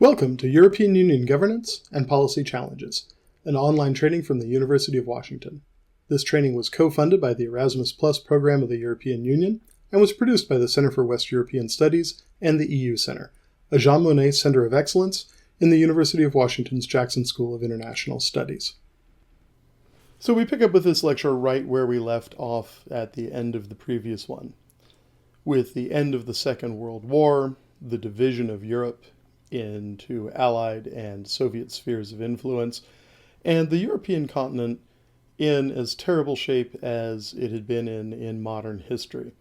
Welcome to European Union Governance and Policy Challenges, an online training from the University of Washington. This training was co-funded by the Erasmus Plus program of the European Union and was produced by the Center for West European Studies and the EU Center, a Jean Monnet Center of Excellence in the University of Washington's Jackson School of International Studies. So we pick up with this lecture right where we left off at the end of the previous one, with the end of the Second World War, the division of Europe into Allied and Soviet spheres of influence, and the European continent in as terrible shape as it had been in modern history.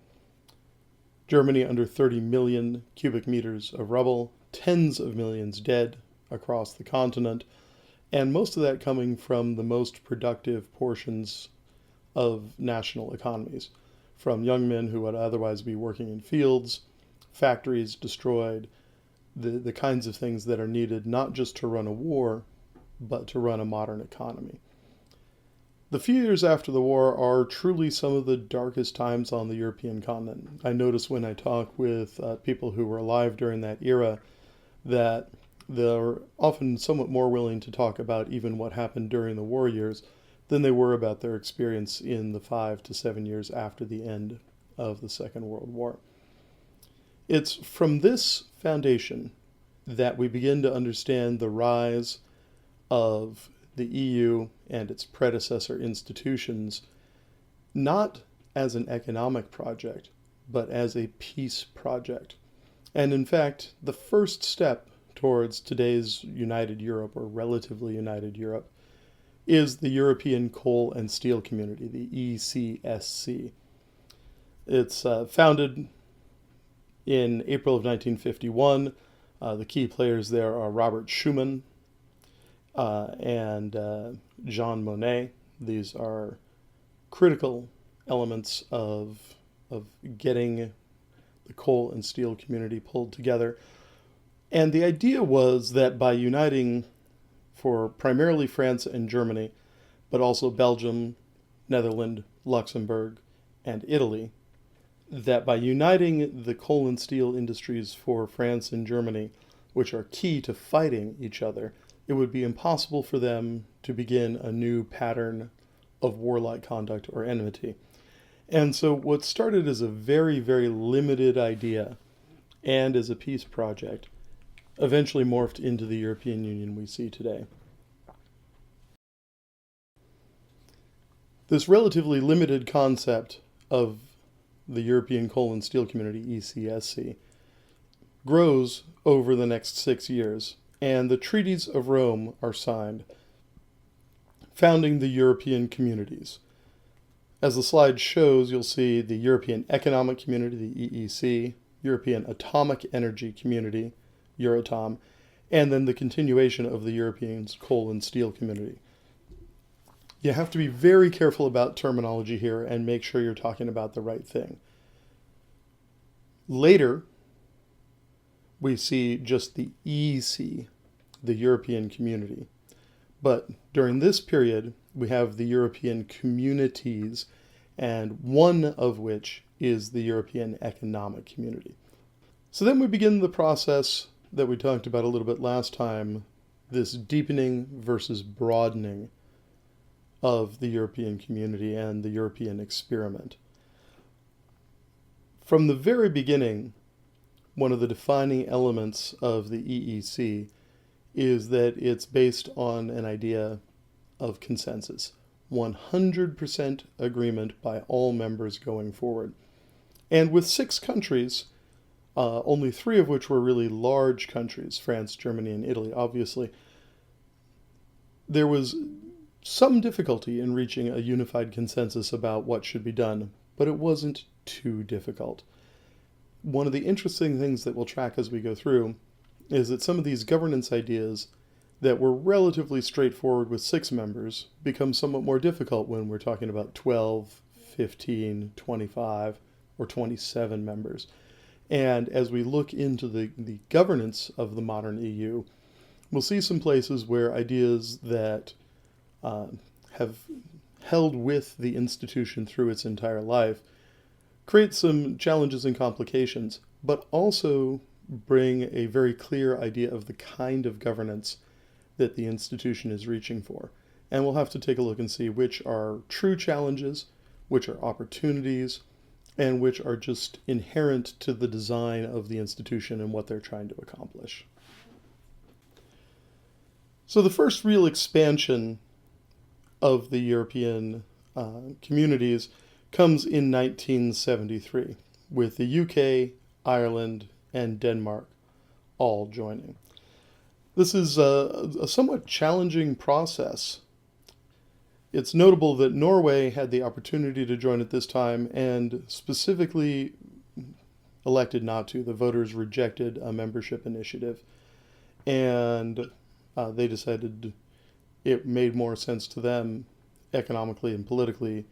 Germany under 30 million cubic meters of rubble, tens of millions dead across the continent, and most of that coming from the most productive portions of national economies, from young men who would otherwise be working in fields, factories destroyed, the kinds of things that are needed not just to run a war, but to run a modern economy. The few years after the war are truly some of the darkest times on the European continent. I notice when I talk with people who were alive during that era that they're often somewhat more willing to talk about even what happened during the war years than they were about their experience in the 5 to 7 years after the end of the Second World War. It's from this foundation that we begin to understand the rise of the EU and its predecessor institutions, not as an economic project, but as a peace project. And in fact, the first step towards today's united Europe, or relatively united Europe, is the European Coal and Steel Community, the ECSC. It's founded in April of 1951. The key players there are Robert Schuman and Jean Monnet. These are critical elements of getting the coal and steel community pulled together. And the idea was that by uniting for primarily France and Germany, but also Belgium, Netherlands, Luxembourg, and Italy, that by uniting the coal and steel industries for France and Germany, which are key to fighting each other, it would be impossible for them to begin a new pattern of warlike conduct or enmity. And so what started as a very, very limited idea and as a peace project eventually morphed into the European Union we see today. This relatively limited concept of the European Coal and Steel Community, ECSC, grows over the next 6 years, and the treaties of Rome are signed, founding the European communities. As the slide shows, you'll see the European Economic Community, the EEC, European Atomic Energy Community, Euratom, and then the continuation of the European Coal and Steel Community. You have to be very careful about terminology here and make sure you're talking about the right thing. Later, we see just the EC, the European Community. But during this period, we have the European communities, and one of which is the European Economic Community. So then we begin the process that we talked about a little bit last time, this deepening versus broadening of the European community and the European experiment. From the very beginning, one of the defining elements of the EEC is that it's based on an idea of consensus, 100% agreement by all members going forward. And with 6 countries, only 3 of which were really large countries, France, Germany, and Italy, obviously, there was some difficulty in reaching a unified consensus about what should be done, but it wasn't too difficult. One of the interesting things that we'll track as we go through is that some of these governance ideas that were relatively straightforward with 6 members become somewhat more difficult when we're talking about 12, 15, 25, or 27 members. And as we look into the governance of the modern EU, we'll see some places where ideas that have held with the institution through its entire life create some challenges and complications, but also bring a very clear idea of the kind of governance that the institution is reaching for. And we'll have to take a look and see which are true challenges, which are opportunities, and which are just inherent to the design of the institution and what they're trying to accomplish. So the first real expansion of the European communities comes in 1973, with the UK, Ireland, and Denmark all joining. This is a somewhat challenging process. It's notable that Norway had the opportunity to join at this time and specifically elected not to. The voters rejected a membership initiative, and they decided it made more sense to them economically and politically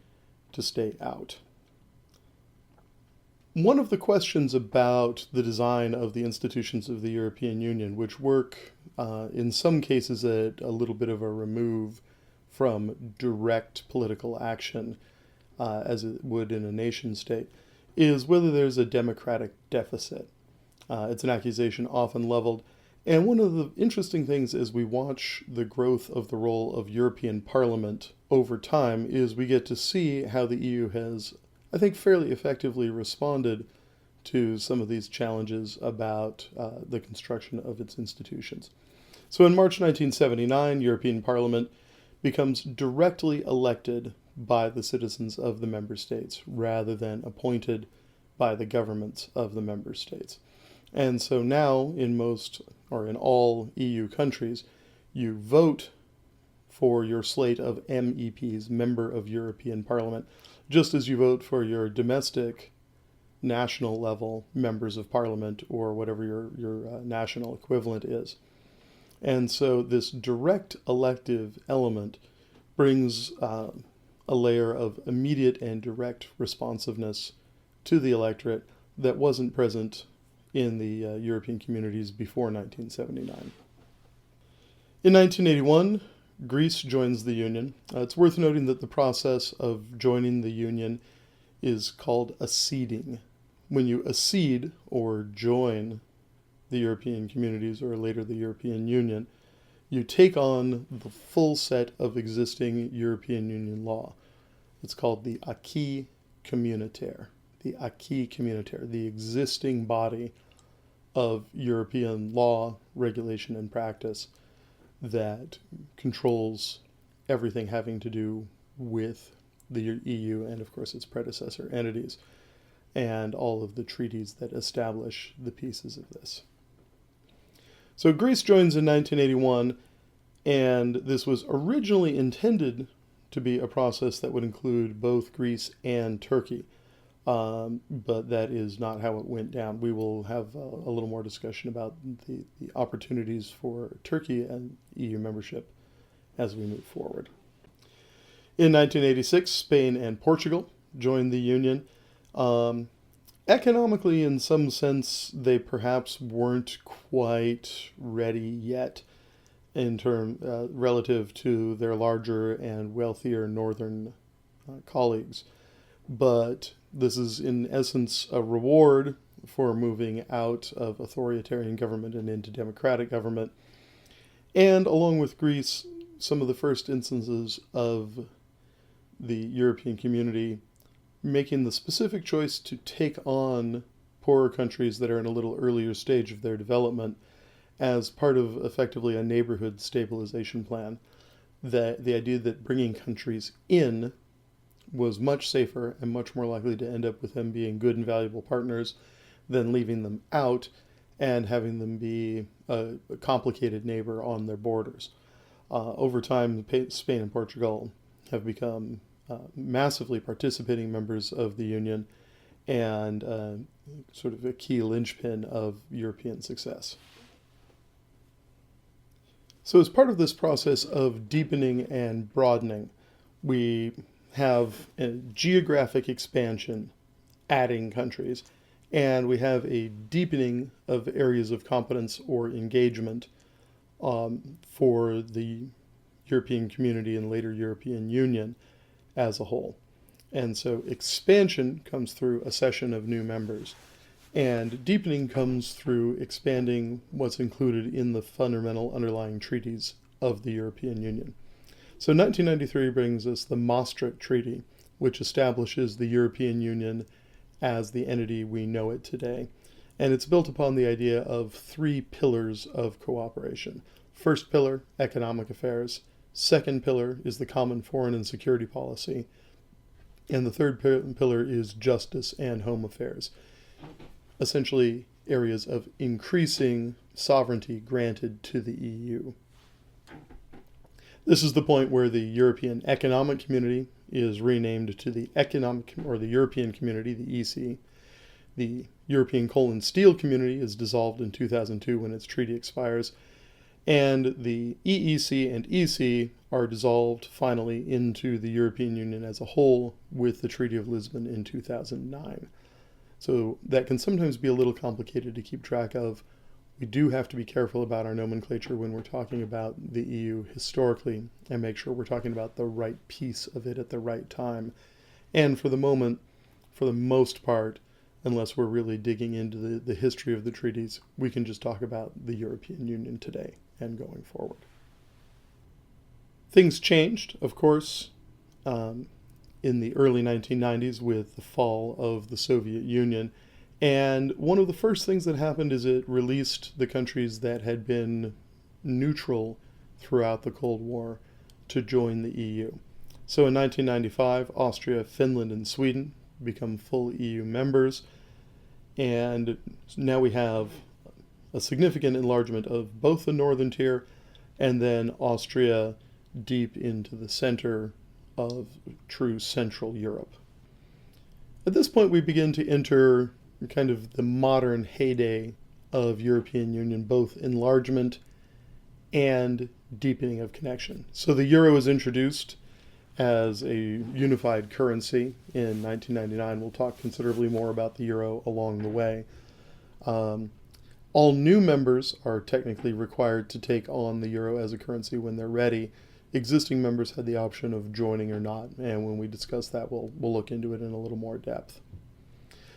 to stay out. One of the questions about the design of the institutions of the European Union, which work in some cases at a little bit of a remove from direct political action, as it would in a nation state, is whether there's a democratic deficit. It's an accusation often leveled. And one of the interesting things as we watch the growth of the role of European Parliament over time is we get to see how the EU has, I think, fairly effectively responded to some of these challenges about the construction of its institutions. So in March 1979, European Parliament becomes directly elected by the citizens of the member states rather than appointed by the governments of the member states. And so now in most, or in all EU countries, you vote for your slate of MEPs, Member of European Parliament, just as you vote for your domestic national level members of parliament or whatever your national equivalent is. And so this direct elective element brings a layer of immediate and direct responsiveness to the electorate that wasn't present in the European communities before 1979. In 1981, Greece joins the Union. It's worth noting that the process of joining the Union is called acceding. When you accede or join the European communities, or later the European Union, you take on the full set of existing European Union law. It's called the acquis communautaire. The acquis communautaire, the existing body of European law, regulation, and practice that controls everything having to do with the EU and, of course, its predecessor entities, and all of the treaties that establish the pieces of this. So Greece joins in 1981, and this was originally intended to be a process that would include both Greece and Turkey, but that is not how it went down. We will have a little more discussion about the opportunities for Turkey and EU membership as we move forward. In 1986, Spain and Portugal joined the Union. Economically, in some sense, they perhaps weren't quite ready yet in relative to their larger and wealthier northern colleagues. But this is, in essence, a reward for moving out of authoritarian government and into democratic government. And along with Greece, some of the first instances of the European community making the specific choice to take on poorer countries that are in a little earlier stage of their development as part of effectively a neighborhood stabilization plan. The idea that bringing countries in was much safer and much more likely to end up with them being good and valuable partners than leaving them out and having them be a complicated neighbor on their borders. Over time, Spain and Portugal have become massively participating members of the Union and sort of a key linchpin of European success. So as part of this process of deepening and broadening, we have a geographic expansion, adding countries, and we have a deepening of areas of competence or engagement for the European community and later European Union as a whole. And so expansion comes through accession of new members. And deepening comes through expanding what's included in the fundamental underlying treaties of the European Union. So 1993 brings us the Maastricht Treaty, which establishes the European Union as the entity we know it today. And it's built upon the idea of three pillars of cooperation. First pillar, economic affairs. Second pillar is the common foreign and security policy. And the third pillar is justice and home affairs. Essentially, areas of increasing sovereignty granted to the EU. This is the point where the European Economic Community is renamed to the European Community, the EC. The European Coal and Steel Community is dissolved in 2002 when its treaty expires. And the EEC and EC are dissolved finally into the European Union as a whole with the Treaty of Lisbon in 2009. So that can sometimes be a little complicated to keep track of. We do have to be careful about our nomenclature when we're talking about the EU historically and make sure we're talking about the right piece of it at the right time. And for the moment, for the most part, unless we're really digging into the history of the treaties, we can just talk about the European Union today and going forward. Things changed, of course, in the early 1990s with the fall of the Soviet Union. And one of the first things that happened is it released the countries that had been neutral throughout the Cold War to join the EU. So in 1995, Austria, Finland, and Sweden become full EU members. And now we have a significant enlargement of both the northern tier and then Austria deep into the center of true Central Europe. At this point, we begin to enter kind of the modern heyday of European Union, both enlargement and deepening of connection. So the euro is introduced as a unified currency in 1999. We'll talk considerably more about the euro along the way. All new members are technically required to take on the euro as a currency when they're ready. Existing members had the option of joining or not, and when we discuss that, we'll look into it in a little more depth.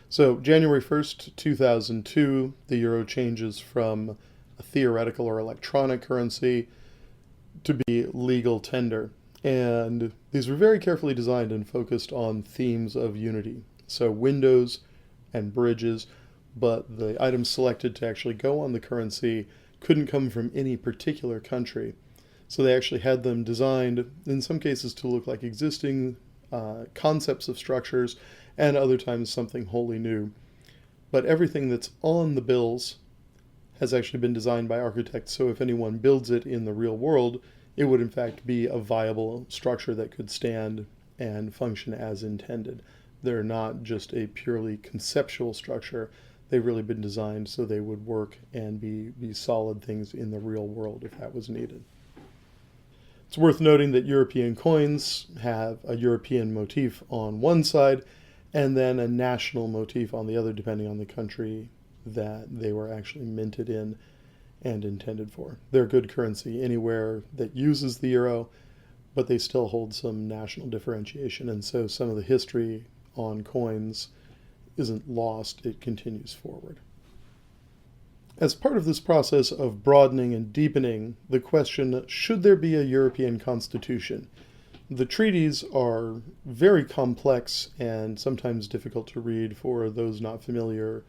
So January 1st, 2002, the euro changes from a theoretical or electronic currency to be legal tender. And these were very carefully designed and focused on themes of unity. So windows and bridges, but the items selected to actually go on the currency couldn't come from any particular country. So they actually had them designed, in some cases, to look like existing concepts of structures, and other times something wholly new. But everything that's on the bills has actually been designed by architects, so if anyone builds it in the real world, it would in fact be a viable structure that could stand and function as intended. They're not just a purely conceptual structure. They've really been designed so they would work and be solid things in the real world if that was needed. It's worth noting that European coins have a European motif on one side and then a national motif on the other, depending on the country that they were actually minted in and intended for. They're good currency anywhere that uses the euro, but they still hold some national differentiation, and so some of the history on coins isn't lost, it continues forward. As part of this process of broadening and deepening, the question, should there be a European constitution? The treaties are very complex and sometimes difficult to read for those not familiar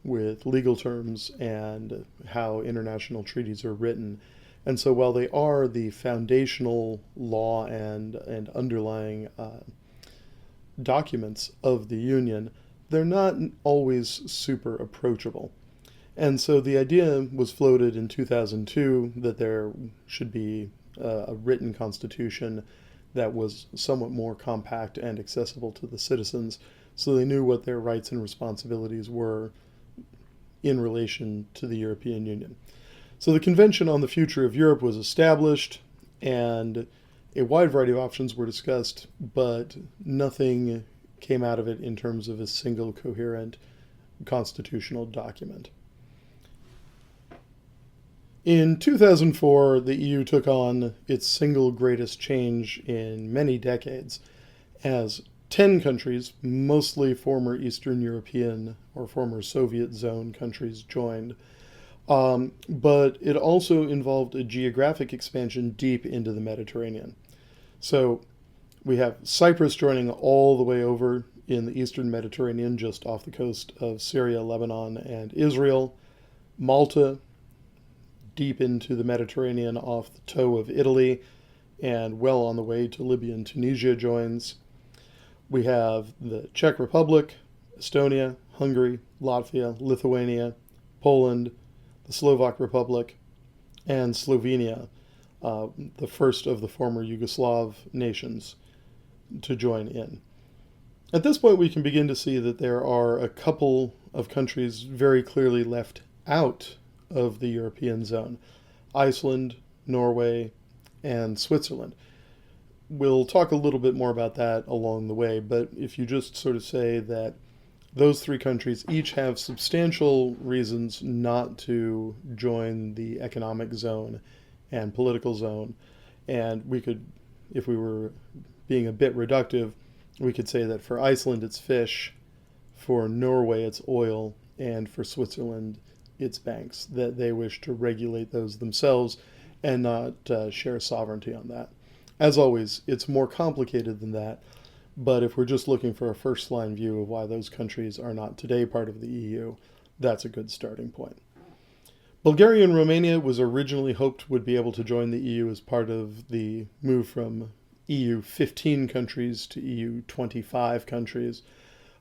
with legal terms and how international treaties are written. And so while they are the foundational law and underlying documents of the Union, they're not always super approachable. And so the idea was floated in 2002 that there should be a written constitution that was somewhat more compact and accessible to the citizens, so they knew what their rights and responsibilities were in relation to the European Union. So the Convention on the Future of Europe was established, and a wide variety of options were discussed, but nothing came out of it in terms of a single coherent constitutional document. In 2004, the EU took on its single greatest change in many decades, as 10 countries, mostly former Eastern European or former Soviet zone countries, joined. But it also involved a geographic expansion deep into the Mediterranean. So we have Cyprus joining all the way over in the eastern Mediterranean, just off the coast of Syria, Lebanon, and Israel. Malta, deep into the Mediterranean off the toe of Italy, and well on the way to Libya and Tunisia joins. We have the Czech Republic, Estonia, Hungary, Latvia, Lithuania, Poland, the Slovak Republic, and Slovenia, the first of the former Yugoslav nations to join in. At this point, we can begin to see that there are a couple of countries very clearly left out of the European zone: Iceland, Norway, and Switzerland. We'll talk a little bit more about that along the way, but if you just sort of say that those three countries each have substantial reasons not to join the economic zone and political zone, and we could, if we were being a bit reductive, we could say that for Iceland it's fish, for Norway it's oil, and for Switzerland it's banks, that they wish to regulate those themselves and not share sovereignty on that. As always, it's more complicated than that, but if we're just looking for a first-line view of why those countries are not today part of the EU, that's a good starting point. Bulgaria and Romania was originally hoped would be able to join the EU as part of the move from EU 15 countries to EU 25 countries,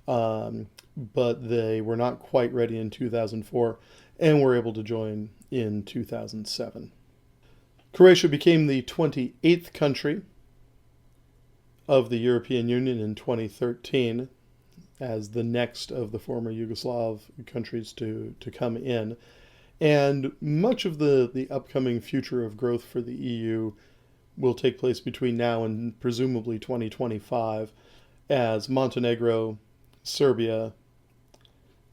but they were not quite ready in 2004 and were able to join in 2007. Croatia became the 28th country of the European Union in 2013 as the next of the former Yugoslav countries to come in. And much of the upcoming future of growth for the EU will take place between now and presumably 2025 as Montenegro, Serbia,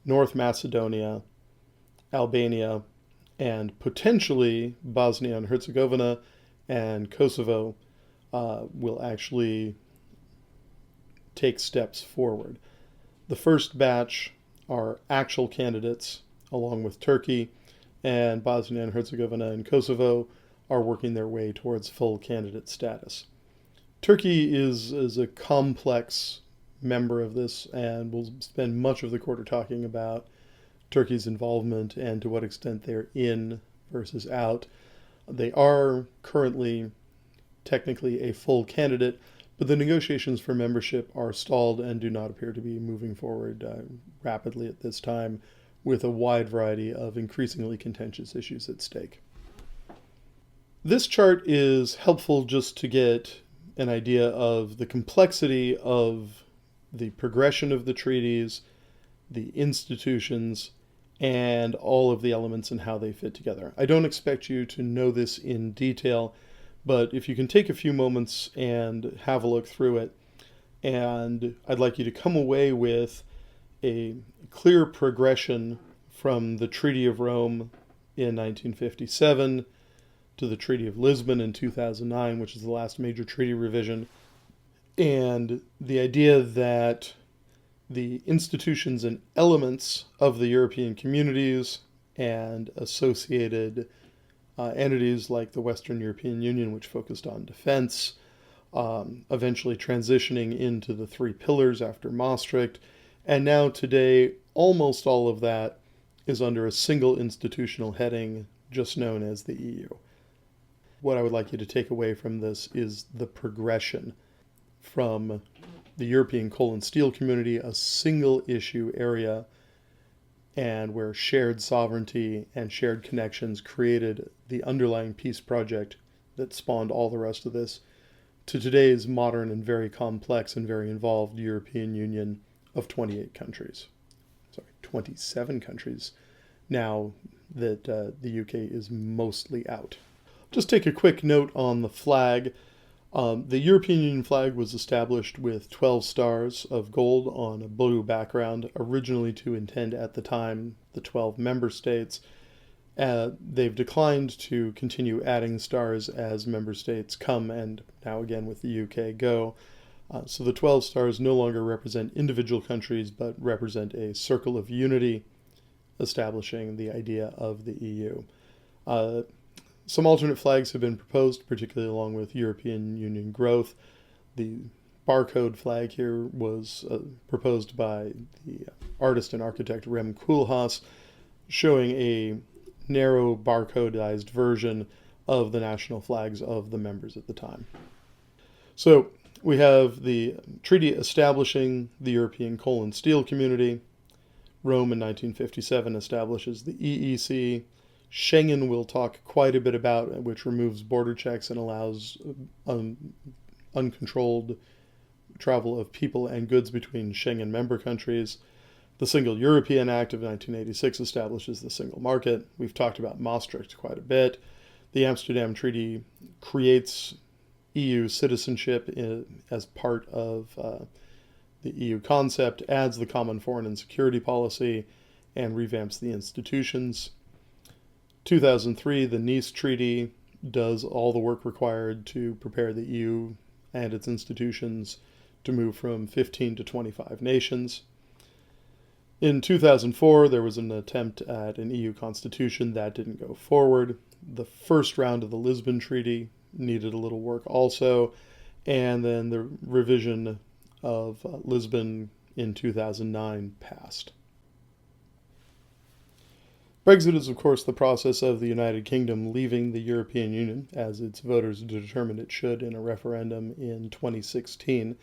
North Macedonia, Albania, and potentially Bosnia and Herzegovina and Kosovo will actually take steps forward. The first batch are actual candidates, along with Turkey, and Bosnia and Herzegovina and Kosovo are working their way towards full candidate status. Turkey is a complex member of this, and we'll spend much of the quarter talking about Turkey's involvement and to what extent they're in versus out. They are currently technically a full candidate, but the negotiations for membership are stalled and do not appear to be moving forward rapidly at this time, with a wide variety of increasingly contentious issues at stake. This chart is helpful just to get an idea of the complexity of the progression of the treaties, the institutions, and all of the elements and how they fit together. I don't expect you to know this in detail, but if you can take a few moments and have a look through it, and I'd like you to come away with a clear progression from the Treaty of Rome in 1957 to the Treaty of Lisbon in 2009, which is the last major treaty revision, and the idea that the institutions and elements of the European communities and associated entities like the Western European Union, which focused on defense, eventually transitioning into the three pillars after Maastricht, and now today almost all of that is under a single institutional heading just known as the EU. What I would like you to take away from this is the progression from the European coal and steel community, a single issue area, and where shared sovereignty and shared connections created the underlying peace project that spawned all the rest of this, to today's modern and very complex and very involved European Union of 27 countries now that the UK is mostly out. Just take a quick note on the flag. The European Union flag was established with 12 stars of gold on a blue background, originally to intend at the time the 12 member states. They've declined to continue adding stars as member states come and now again with the UK go. So the 12 stars no longer represent individual countries, but represent a circle of unity, establishing the idea of the EU. Some alternate flags have been proposed, particularly along with European Union growth. The barcode flag here was proposed by the artist and architect Rem Koolhaas, showing a narrow barcodized version of the national flags of the members at the time. So we have the treaty establishing the European Coal and Steel Community. Rome in 1957 establishes the EEC. Schengen we'll talk quite a bit about, which removes border checks and allows uncontrolled travel of people and goods between Schengen member countries. The Single European Act of 1986 establishes the single market. We've talked about Maastricht quite a bit. The Amsterdam Treaty creates EU citizenship as part of the EU concept, adds the common foreign and security policy, and revamps the institutions. 2003, the Nice Treaty does all the work required to prepare the EU and its institutions to move from 15 to 25 nations. In 2004, there was an attempt at an EU constitution that didn't go forward. The first round of the Lisbon Treaty needed a little work also, and then the revision of Lisbon in 2009 passed. Brexit is, of course, the process of the United Kingdom leaving the European Union, as its voters determined it should in a referendum in 2016.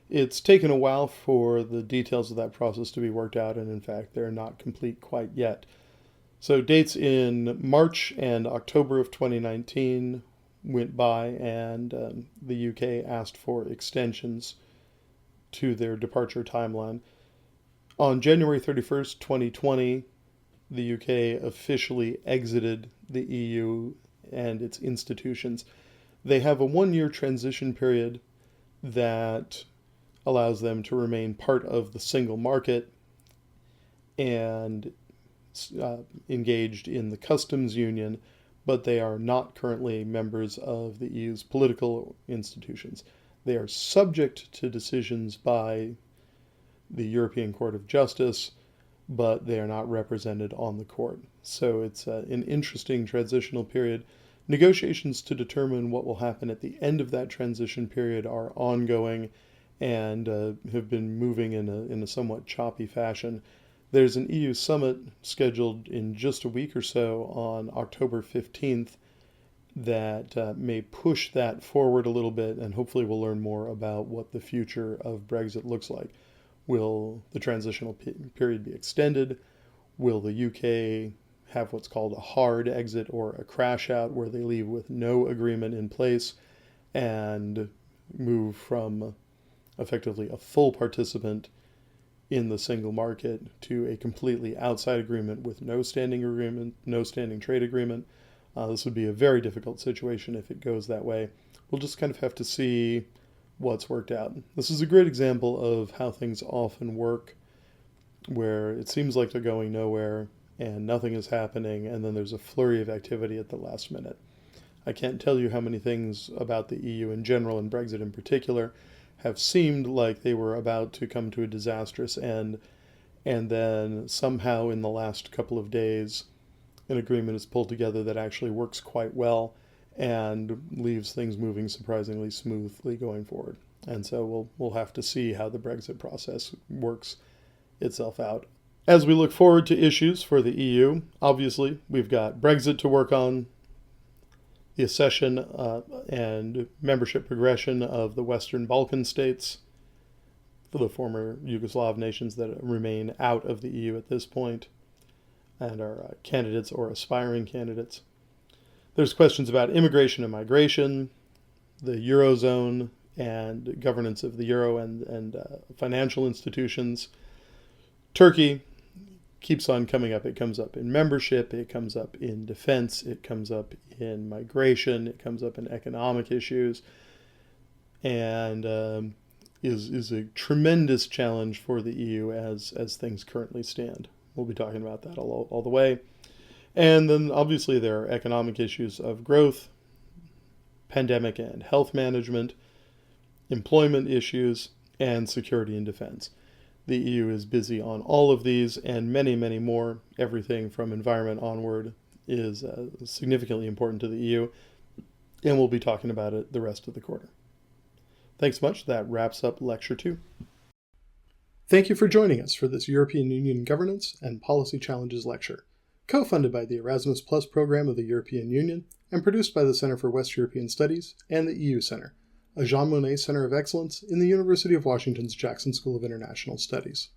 It's taken a while for the details of that process to be worked out, and in fact, they're not complete quite yet. So dates in March and October of 2019 went by, and the UK asked for extensions to their departure timeline. On January 31st, 2020, the UK officially exited the EU and its institutions. They have a one-year transition period that allows them to remain part of the single market and engaged in the customs union, but they are not currently members of the EU's political institutions. They are subject to decisions by the European Court of Justice, but they are not represented on the court. So it's an interesting transitional period. Negotiations to determine what will happen at the end of that transition period are ongoing and have been moving in a somewhat choppy fashion. There's an EU summit scheduled in just a week or so on October 15th that may push that forward a little bit, and hopefully we'll learn more about what the future of Brexit looks like. Will the transitional period be extended? Will the UK have what's called a hard exit or a crash out, where they leave with no agreement in place and move from effectively a full participant in the single market to a completely outside agreement with no standing trade agreement? This would be a very difficult situation if it goes that way. We'll just kind of have to see what's worked out. This is a great example of how things often work, where it seems like they're going nowhere and nothing is happening, and then there's a flurry of activity at the last minute. I can't tell you how many things about the EU in general and Brexit in particular have seemed like they were about to come to a disastrous end, and then somehow in the last couple of days an agreement is pulled together that actually works quite well and leaves things moving surprisingly smoothly going forward. And so we'll have to see how the Brexit process works itself out. As we look forward to issues for the EU, obviously we've got Brexit to work on, the accession and membership progression of the Western Balkan states, for the former Yugoslav nations that remain out of the EU at this point and are candidates or aspiring candidates. There's questions about immigration and migration, the Eurozone and governance of the Euro and financial institutions. Turkey keeps on coming up. It comes up in membership, it comes up in defense, it comes up in migration, it comes up in economic issues, and is a tremendous challenge for the EU as things currently stand. We'll be talking about that all the way. And then obviously there are economic issues of growth, pandemic and health management, employment issues, and security and defense. The EU is busy on all of these and many, many more. Everything from environment onward is significantly important to the EU, and we'll be talking about it the rest of the quarter. Thanks much. That wraps up Lecture 2. Thank you for joining us for this European Union Governance and Policy Challenges lecture, co-funded by the Erasmus Plus program of the European Union and produced by the Center for West European Studies and the EU Center, a Jean Monnet Center of Excellence in the University of Washington's Jackson School of International Studies.